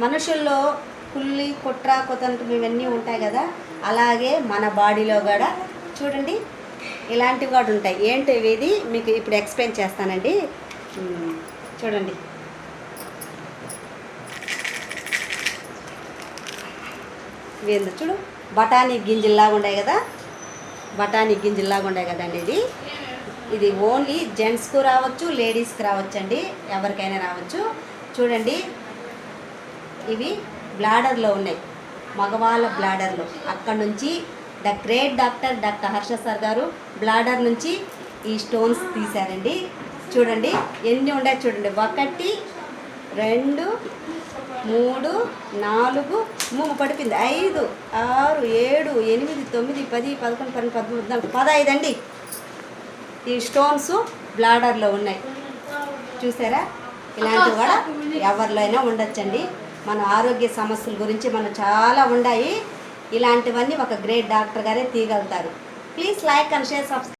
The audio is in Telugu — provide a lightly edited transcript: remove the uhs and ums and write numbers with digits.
మనుషుల్లో కుళ్ళి కుట్ర కుతంత్రం ఇవన్నీ ఉంటాయి కదా, అలాగే మన బాడీలో కూడా చూడండి ఇలాంటివి కూడా ఉంటాయి. ఏంటి ఇది మీకు ఇప్పుడు ఎక్స్ప్లెయిన్ చేస్తానండి. చూడండి, ఇవేందో చూడు బఠానీ గింజల్లాగా ఉన్నాయి కదా, బఠానీ గింజల్లాగా ఉన్నాయి కదండి. ఇది ఓన్లీ జెంట్స్కు రావచ్చు, లేడీస్కి రావచ్చు అండి, ఎవరికైనా రావచ్చు. చూడండి, ఇవి బ్లాడర్లో ఉన్నాయి, మగవాళ్ళ బ్లాడర్లో. అక్కడ నుంచి the great doctor Harsha sir గారు బ్లాడర్ నుంచి ఈ స్టోన్స్ తీశారండి. చూడండి ఎన్ని ఉన్నాయి చూడండి, 1 2 3 4 3 పడిపోయింది, 5 6 7 8 9 10 11 12 13 15 అండి. ఈ స్టోన్స్ బ్లాడర్లో ఉన్నాయి చూసారా. ఇలాంటివి కూడా ఎవరిలో అయినా ఉండొచ్చండి. మన ఆరోగ్య సమస్యల గురించి మనం చాలా ఉన్నాయి. ఇలాంటివన్నీ ఒక గ్రేట్ డాక్టర్ గారే తీయగలుగుతారు. Please like and share, subscribe.